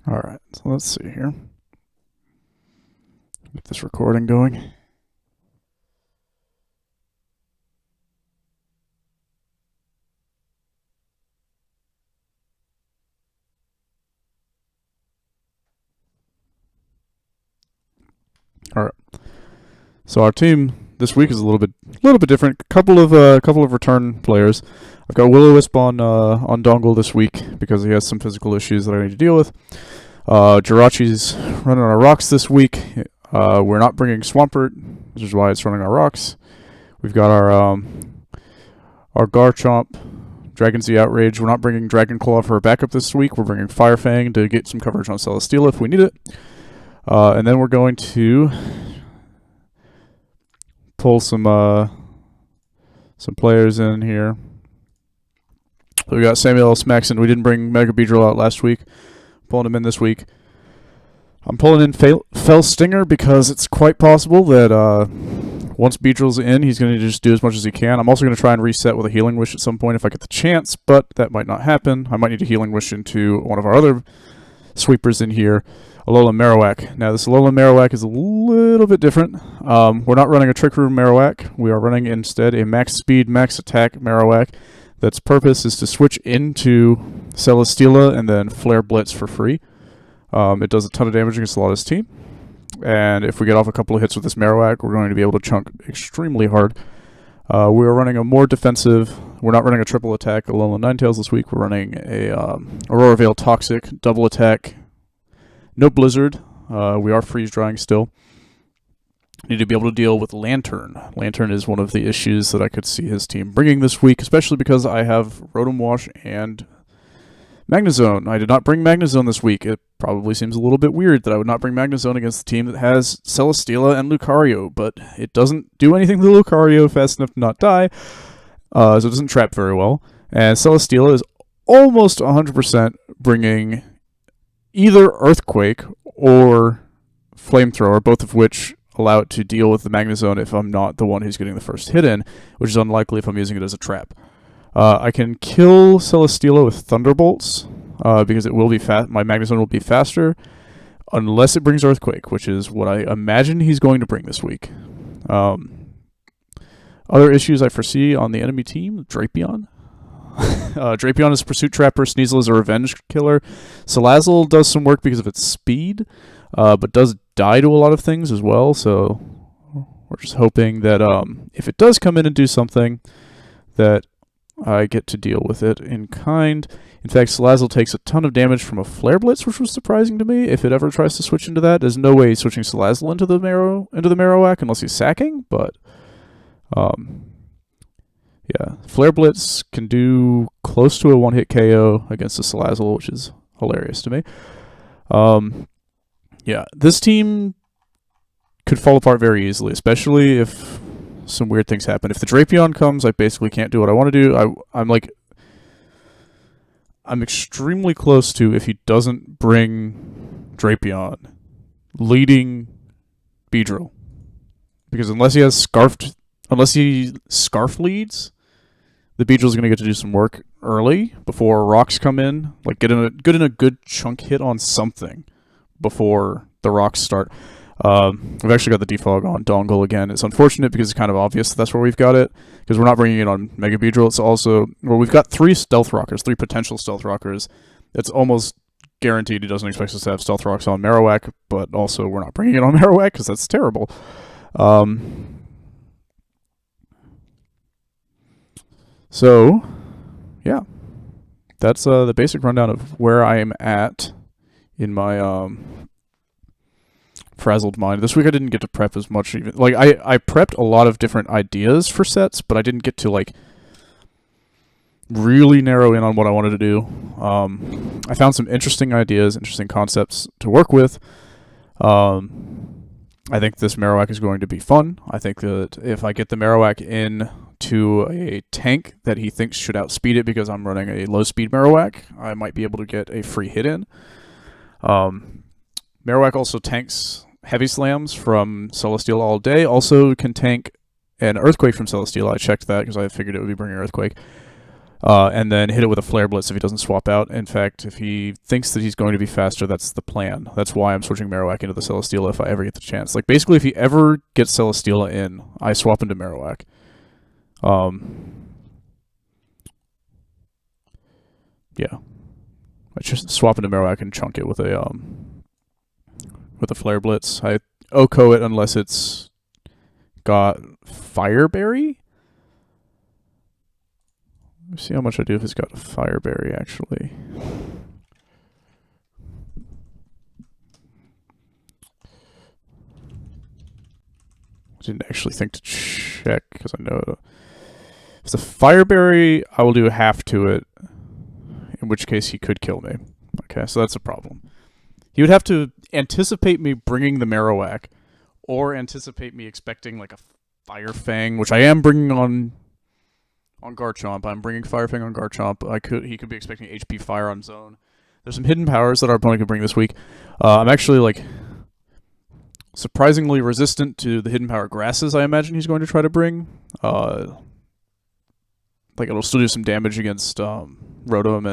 Alright, so let's see here. Get this recording going. Alright. So our team this week is a little bit different. Couple of return players. I've got Will-O-Wisp on dongle this week because he has some physical issues that I need to deal with. Jirachi's running our rocks this week. We're not bringing Swampert, which is why it's running our rocks. We've got our Garchomp, Dragon Z Outrage. We're not bringing Dragon Claw for a backup this week. We're bringing Firefang to get some coverage on Celesteela if we need it. And then we're going to pull some players in here. So we got Samuel L. Smaxon. We didn't bring Mega Beedrill out last week. Pulling him in this week. I'm pulling in Fell Stinger because it's quite possible that once Beedrill's in, he's going to just do as much as he can. I'm also going to try and reset with a Healing Wish at some point if I get the chance, but that might not happen. I might need a Healing Wish into one of our other sweepers in here, Alolan Marowak. Now, this Alolan Marowak is a little bit different. We're not running a Trick Room Marowak. We are running instead a Max Speed, Max Attack Marowak. That's purpose is to switch into Celesteela and then Flare Blitz for free. It does a ton of damage against a lot of his team. And if we get off a couple of hits with this Marowak, we're going to be able to chunk extremely hard. We're running a more defensive. We're not running a triple attack Alolan Ninetales this week. We're running a Aurora Veil Toxic, double attack. No Blizzard. We are freeze drying still. Need to be able to deal with Lantern. Lantern is one of the issues that I could see his team bringing this week, especially because I have Rotom Wash and Magnezone. I did not bring Magnezone this week. It probably seems a little bit weird that I would not bring Magnezone against the team that has Celesteela and Lucario, but it doesn't do anything to Lucario fast enough to not die, so it doesn't trap very well. And Celesteela is almost 100% bringing either Earthquake or Flamethrower, both of which allow it to deal with the Magnezone if I'm not the one who's getting the first hit in, which is unlikely if I'm using it as a trap. I can kill Celesteela with Thunderbolts because it will be my Magnezone will be faster, unless it brings Earthquake, which is what I imagine he's going to bring this week. Other issues I foresee on the enemy team: Drapion. Drapion is a Pursuit Trapper. Sneasel is a Revenge Killer. Salazzle does some work because of its speed, but does die to a lot of things as well, so we're just hoping that if it does come in and do something, that I get to deal with it in kind. In fact, Salazzle takes a ton of damage from a Flare Blitz, which was surprising to me. If it ever tries to switch into that, there's no way he's switching Salazzle into the Marowak unless he's sacking, but yeah, Flare Blitz can do close to a one-hit KO against the Salazzle, which is hilarious to me. Yeah, this team could fall apart very easily, especially if some weird things happen. If the Drapion comes, I basically can't do what I want to do. I'm extremely close to, if he doesn't bring Drapion, leading beedrill. Because unless he Scarf leads, the beedrill's going to get to do some work early before rocks come in. Like get in a good chunk hit on something before the rocks start. We've actually got the defog on dongle again. It's unfortunate because it's kind of obvious that that's where we've got it, because we're not bringing it on Mega Beedrill. It's also, well, we've got three potential Stealth Rockers. It's almost guaranteed he doesn't expect us to have Stealth Rocks on Marowak, but also we're not bringing it on Marowak because that's terrible. So, yeah, that's the basic rundown of where I am at in my frazzled mind. This week I didn't get to prep as much. Even like I prepped a lot of different ideas for sets, but I didn't get to like really narrow in on what I wanted to do. I found some interesting ideas, interesting concepts to work with. I think this Marowak is going to be fun. I think that if I get the Marowak in to a tank that he thinks should outspeed it because I'm running a low speed Marowak, I might be able to get a free hit in. Marowak also tanks Heavy Slams from Celesteela all day. Also can tank an Earthquake from Celesteela. I checked that because I figured it would be bringing Earthquake. and then hit it with a Flare Blitz if he doesn't swap out. In fact, if he thinks that he's going to be faster, that's the plan. That's why I'm switching Marowak into the Celesteela if I ever get the chance. Like, basically, if he ever gets Celesteela in, I swap into Marowak. Yeah. I just swap into Marowak and chunk it with a Flare Blitz. I OHKO it unless it's got Fireberry. Let's see how much I do if it's got a Fireberry, actually. I didn't actually think to check because I know if it's a Fireberry, I will do a half to it, in which case he could kill me. Okay, so that's a problem. He would have to anticipate me bringing the Marowak, or anticipate me expecting like a Fire Fang, which I am bringing on Garchomp. I'm bringing Fire Fang on Garchomp. He could be expecting HP Fire on Zone. There's some hidden powers that our opponent could bring this week. I'm actually like surprisingly resistant to the hidden power grasses I imagine he's going to try to bring. Like it'll still do some damage against Rotom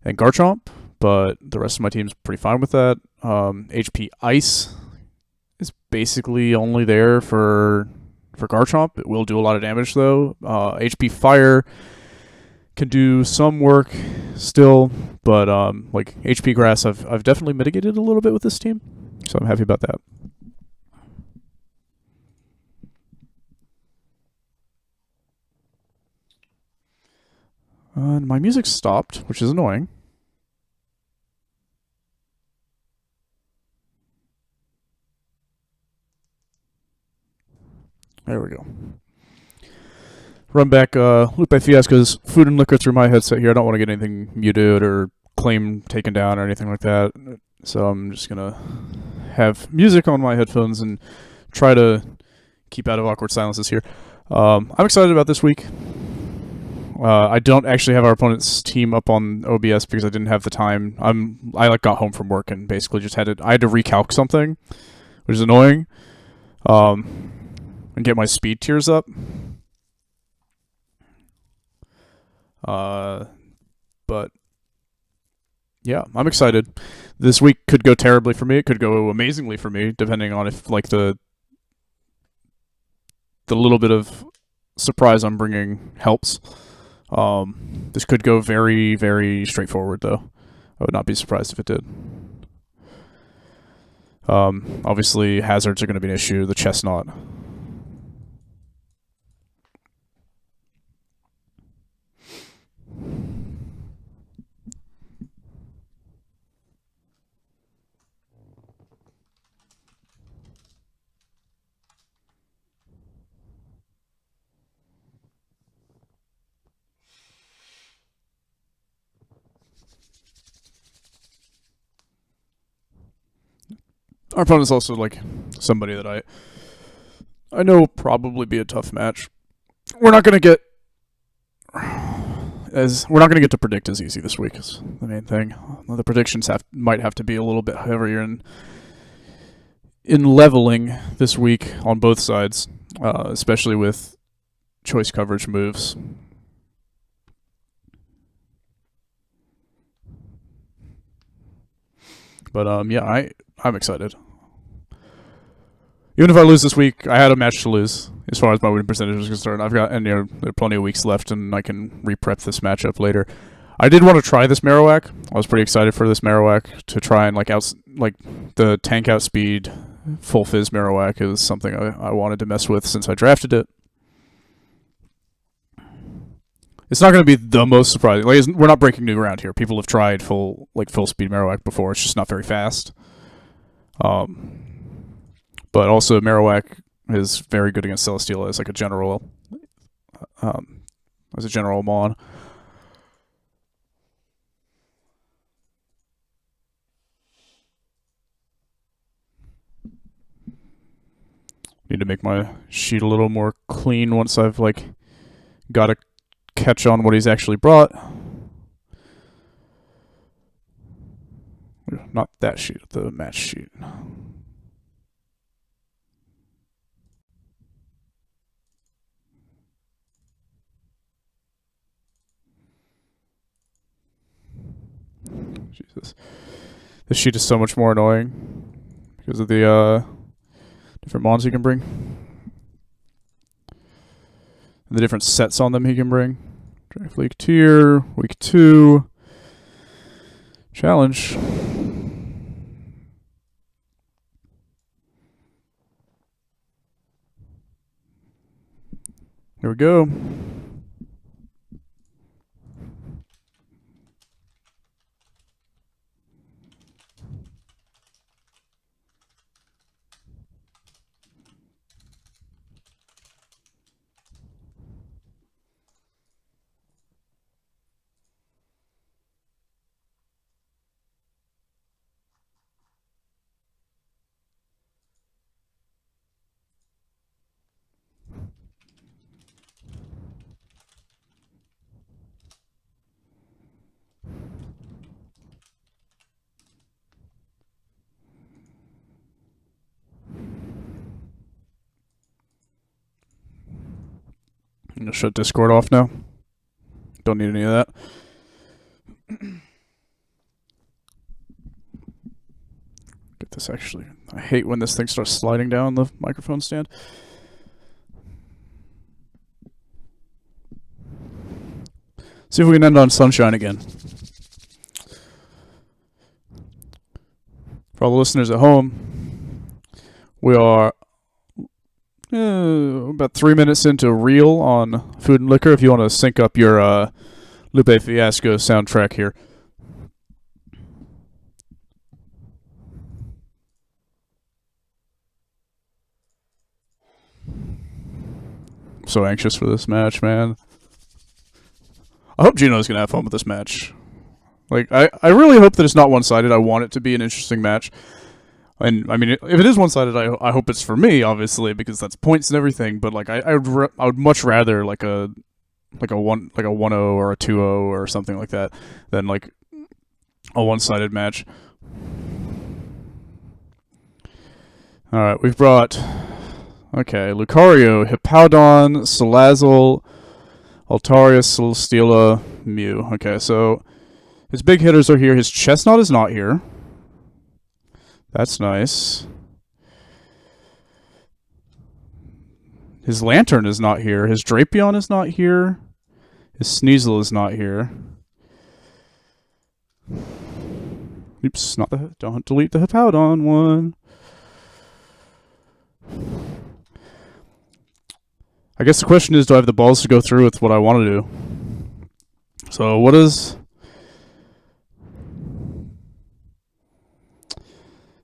and Garchomp, but the rest of my team's pretty fine with that. HP Ice is basically only there for Garchomp. It will do a lot of damage though. HP Fire can do some work still, but like HP Grass I've definitely mitigated a little bit with this team, so I'm happy about that. And my music stopped, which is annoying. There we go. Run back Lupe Fiasco's Food and Liquor through my headset here. I don't want to get anything muted or claim taken down or anything like that. So I'm just going to have music on my headphones and try to keep out of awkward silences here. I'm excited about this week. I don't actually have our opponent's team up on OBS because I didn't have the time. I like got home from work and basically just I had to recalc something, which is annoying. And get my speed tiers up. But yeah, I'm excited. This week could go terribly for me. It could go amazingly for me, depending on if like the little bit of surprise I'm bringing helps. This could go very, very straightforward, though. I would not be surprised if it did. Obviously, hazards are going to be an issue. The Chestnut. Our opponent's also like somebody that I know will probably be a tough match. We're not gonna get to predict as easy this week is the main thing. The predictions might have to be a little bit heavier in leveling this week on both sides, especially with choice coverage moves. But yeah, I'm excited. Even if I lose this week, I had a match to lose as far as my winning percentage is concerned. There are plenty of weeks left, and I can re-prep this matchup later. I did want to try this Marowak. I was pretty excited for this Marowak to try and like the tank outspeed full fizz Marowak is something I wanted to mess with since I drafted it. It's not going to be the most surprising. Like, we're not breaking new ground here. People have tried full speed Marowak before. It's just not very fast. But also Marowak is very good against Celesteela as like a general, mon. Need to make my sheet a little more clean once I've like got a catch on what he's actually brought. Not that sheet, the match sheet. Jesus. This sheet is so much more annoying because of the different mons he can bring. And the different sets on them he can bring. Draft League tier, week 2. Challenge. Here we go. I'm gonna shut Discord off now. Don't need any of that. Get this actually. I hate when this thing starts sliding down the microphone stand. See if we can end on sunshine again. For all the listeners at home, we are about 3 minutes into Real on Food and Liquor. If you want to sync up your Lupe Fiasco soundtrack here. I'm so anxious for this match, man. I hope Geno's going to have fun with this match. Like, I really hope that it's not one-sided. I want it to be an interesting match. And I mean, if it is one-sided, I hope it's for me, obviously, because that's points and everything. But like, I would much rather like a 1-0 or a 2-0 or something like that than like a one-sided match. All right, we've brought Lucario, Hippowdon, Salazzle, Altaria, Celesteela, Mew. Okay, so his big hitters are here. His Chestnut is not here. That's nice. His Lantern is not here. His Drapion is not here. His Sneasel is not here. Oops, don't delete the Hippowdon one. I guess the question is, do I have the balls to go through with what I want to do? So what is...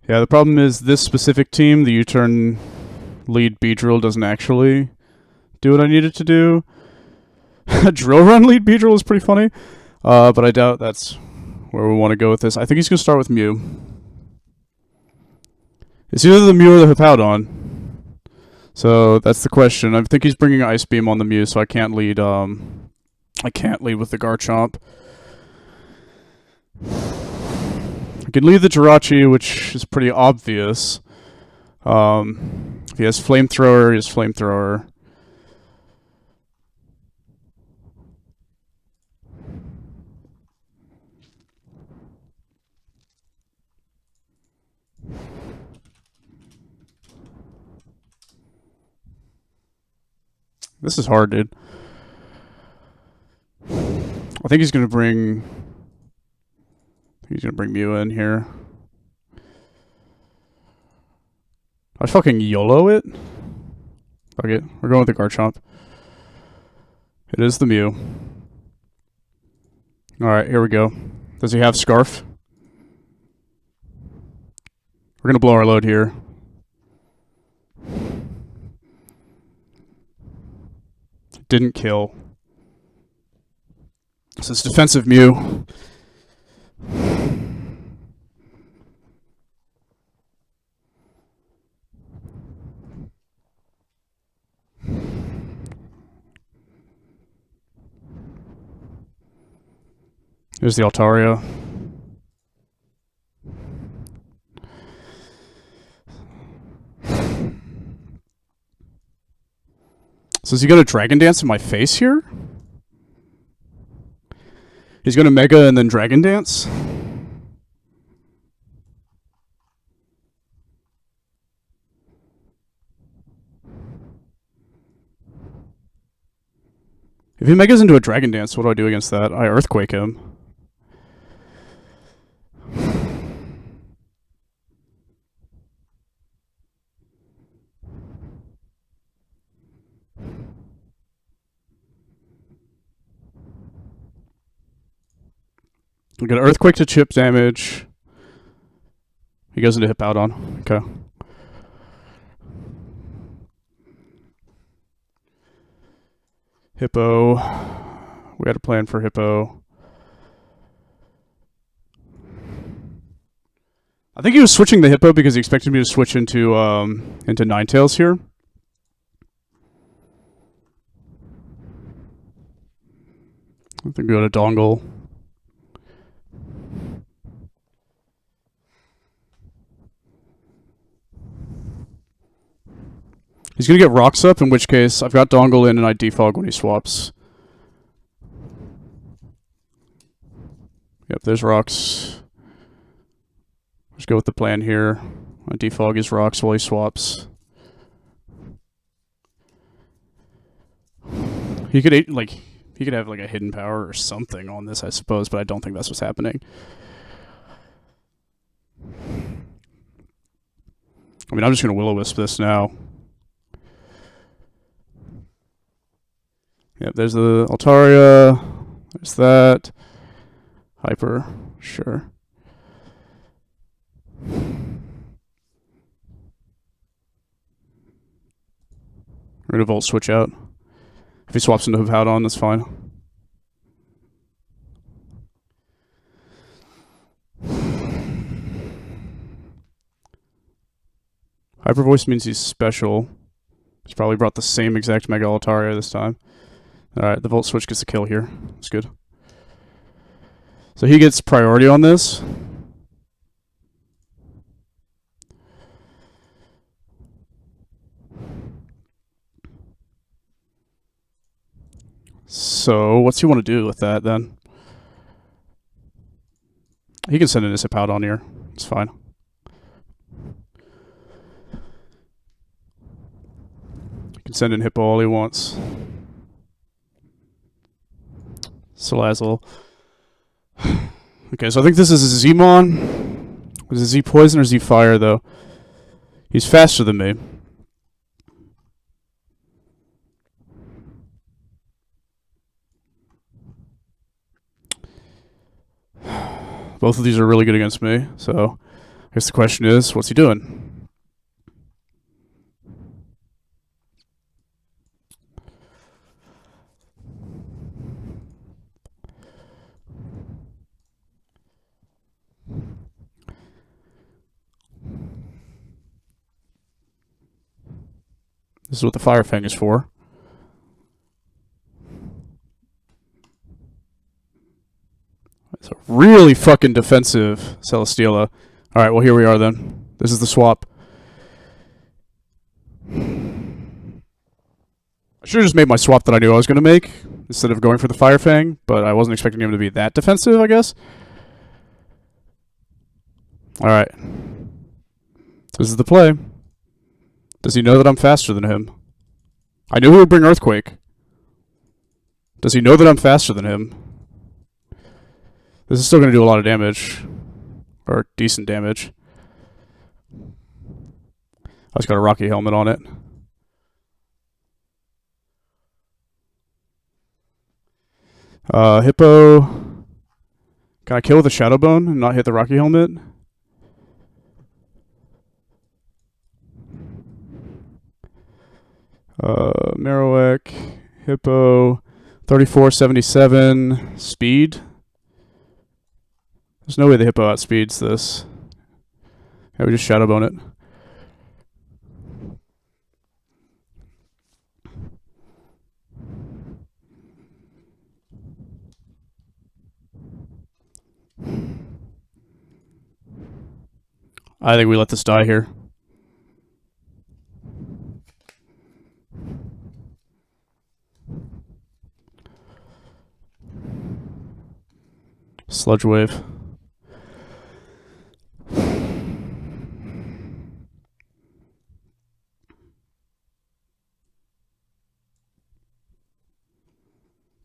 Yeah, the problem is this specific team, the U-turn lead beedrill doesn't actually do what I need it to do. Drill run lead beedrill is pretty funny, but I doubt that's where we want to go with this. I think he's going to start with Mew. It's either the Mew or the Hippowdon. So that's the question. I think he's bringing Ice Beam on the Mew, so I can't lead with the Garchomp. I can lead the Jirachi, which is pretty obvious. If he has Flamethrower, he has Flamethrower. This is hard, dude. I think he's gonna bring Mew in here. I fucking YOLO it. Fuck it. We're going with the Garchomp. It is the Mew. Alright, here we go. Does he have Scarf? We're gonna blow our load here. Didn't kill. So it's defensive Mew. Here's the Altaria. So is he going to Dragon Dance in my face here? He's going to Mega and then Dragon Dance? If he megas into a Dragon Dance, what do I do against that? I Earthquake him. We get an Earthquake to chip damage. He goes into Hippowdon. Okay. Hippo. We had a plan for Hippo. I think he was switching the Hippo because he expected me to switch into ninetales here. I think we go to Dongle. He's going to get rocks up, in which case I've got Dongle in and I defog when he swaps. Yep, there's rocks. Let's go with the plan here. I defog his rocks while he swaps. He could have like a hidden power or something on this, I suppose, but I don't think that's what's happening. I mean, I'm just going to Will-O-Wisp this now. Yep, there's the Altaria. There's that. Hyper, sure. We're going to Volt Switch out. If he swaps into Hippowdon, that's fine. Hyper Voice means he's special. He's probably brought the same exact Mega Altaria this time. Alright, the Volt Switch gets a kill here. That's good. So he gets priority on this. So, what's he want to do with that then? He can send in his Hippowdon here. It's fine. He can send in Hippo all he wants. Salazzle. Okay, so I think this is a Z-Mon. Is it Z-Poison or Z-Fire, though? He's faster than me. Both of these are really good against me, so I guess the question is, what's he doing? This is what the Fire Fang is for. It's a really fucking defensive Celesteela. Alright, well here we are then. This is the swap. I should have just made my swap that I knew I was going to make, instead of going for the Fire Fang, but I wasn't expecting him to be that defensive, I guess. Alright. This is the play. Does he know that I'm faster than him? I knew he would bring Earthquake. Does he know that I'm faster than him? This is still going to do a lot of damage. Or decent damage. I just got a Rocky Helmet on it. Hippo. Can I kill with a Shadow Bone and not hit the Rocky Helmet? Marowak, Hippo, 3477, speed. There's no way the Hippo outspeeds this. Yeah, we just Shadowbone it. I think we let this die here. Sludge Wave.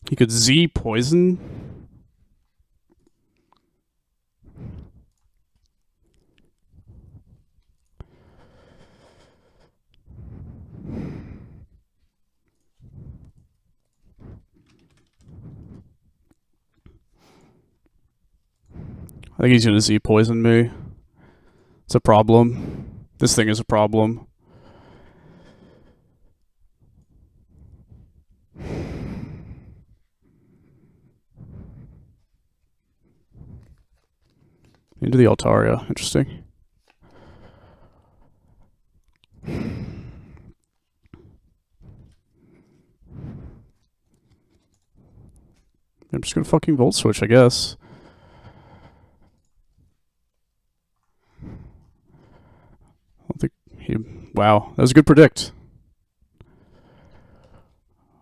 He could Z poison. I think he's gonna Z poison me. It's a problem. This thing is a problem. Into the Altaria. Interesting. I'm just gonna fucking Volt Switch, I guess. I don't think he... Wow, that was a good predict.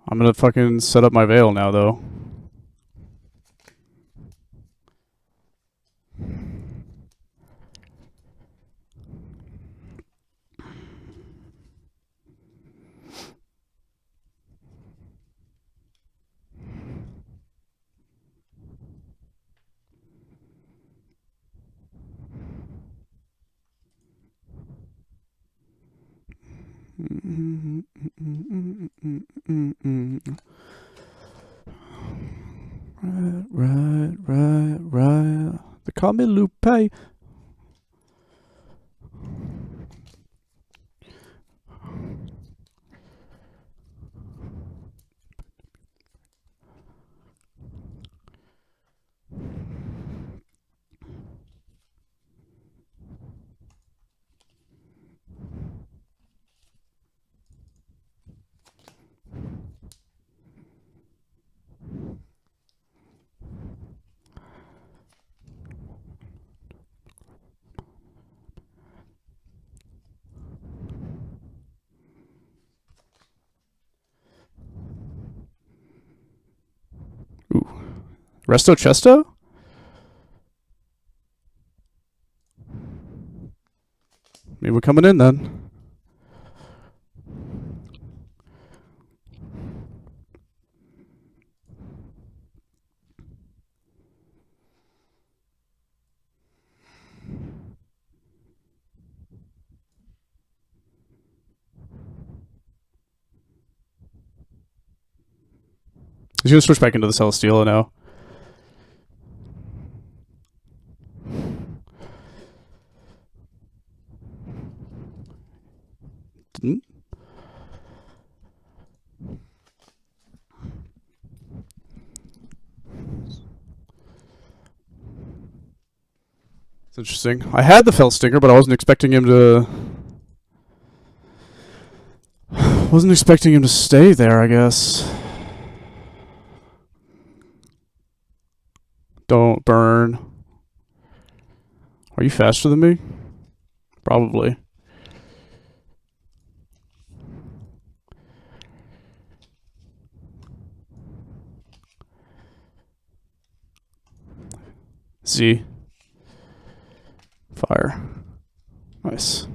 I'm gonna fucking set up my Veil now, though. Right. They call me Lupe. Ooh. Resto Chesto? Maybe we're coming in then. He's gonna switch back into the Celesteela now. Didn't. It's interesting. I had the Fell Stinger, but I wasn't expecting him to... Wasn't expecting him to stay there, I guess. Don't burn. Are you faster than me? Probably. Z. Fire. Nice.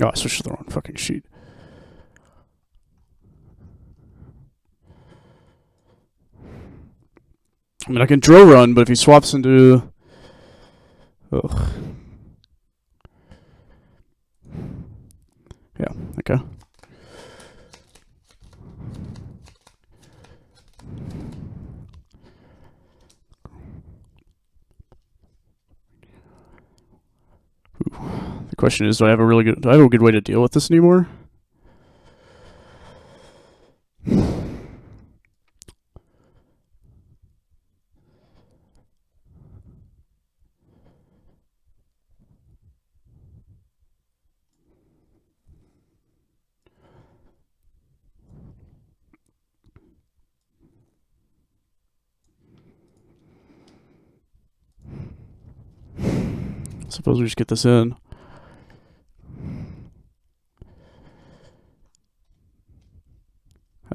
Oh, I switched to the wrong fucking sheet. I mean, I can drill run, but if he swaps into... Ugh. Yeah, okay. Ooh. The question is, do I have a good way to deal with this anymore? Suppose we just get this in.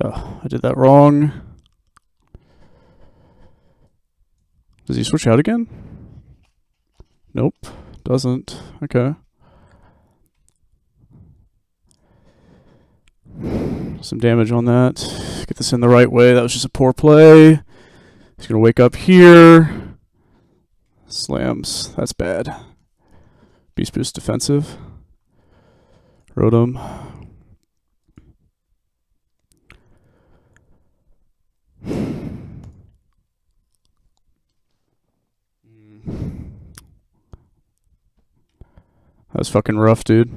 Oh, I did that wrong. Does he switch out again? Nope, doesn't. Okay. Some damage on that. Get this in the right way. That was just a poor play. He's going to wake up here. Slams. That's bad. Beast boost defensive. Rotom. That was fucking rough, dude.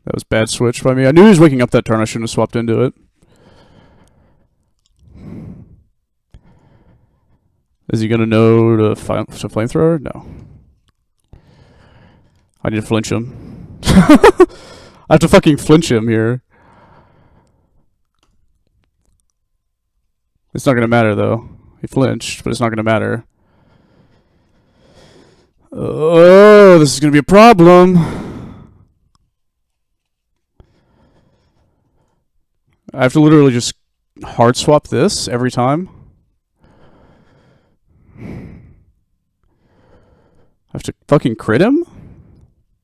That was bad switch by me. I knew he was waking up that turn. I shouldn't have swapped into it. Is he gonna know to flamethrower? No. I need to flinch him. I have to fucking flinch him here. It's not gonna matter though. He flinched, but it's not gonna matter. Oh, this is gonna be a problem. I have to literally just hard swap this every time. I have to fucking crit him?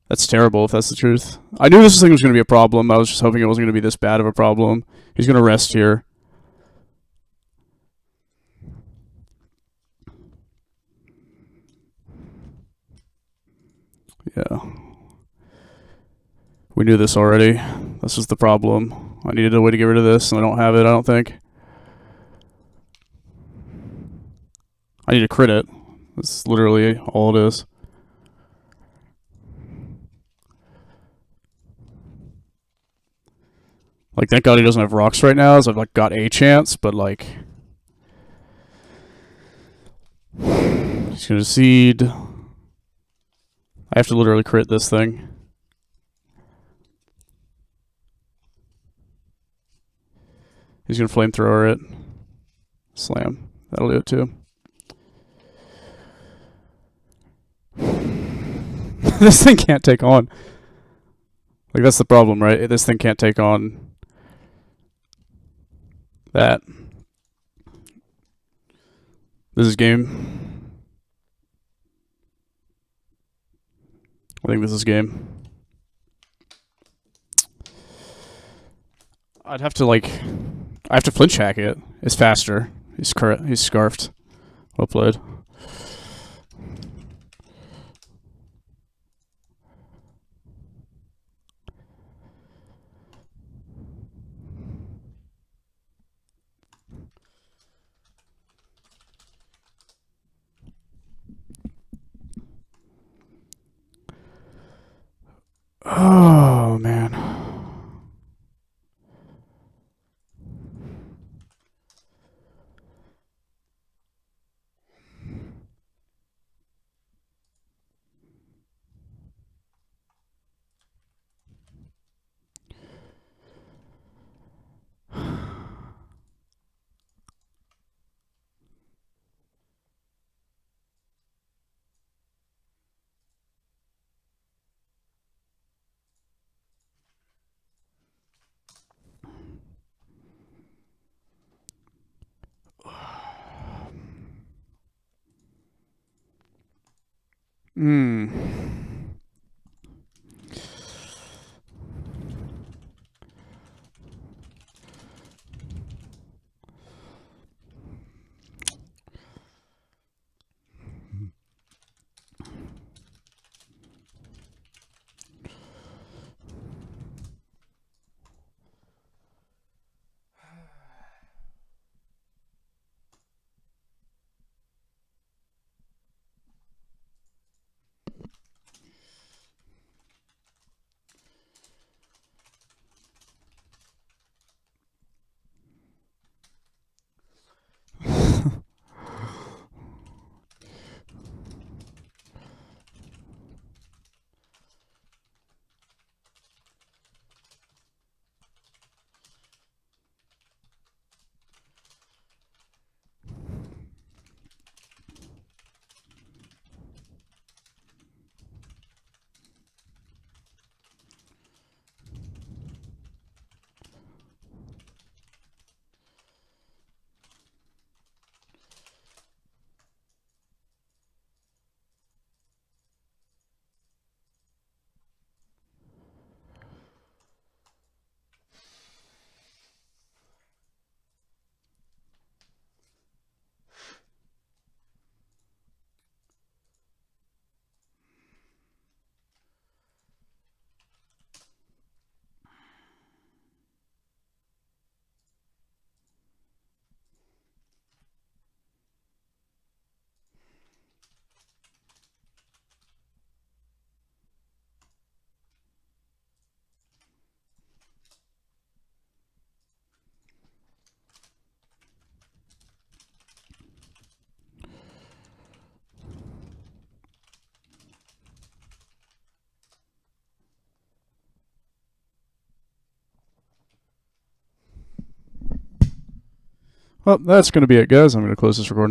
That's terrible if that's the truth. I knew this thing was going to be a problem. I was just hoping it wasn't going to be this bad of a problem. He's going to rest here. Yeah. We knew this already. This was the problem. I needed a way to get rid of this, and I don't have it, I don't think. I need to crit it. That's literally all it is. Like, thank God he doesn't have rocks right now, as I've, like, got a chance, but, like... He's gonna seed. I have to literally crit this thing. He's gonna flamethrower it. Slam. That'll do it too. This thing can't take on. Like, that's the problem, right? This thing can't take on that. This is game. I think this is game. I'd have to, like... I have to flinch hack it. It's faster. He's scarfed. Well played. Oh, man. Well, that's going to be it, guys. I'm going to close this recording down.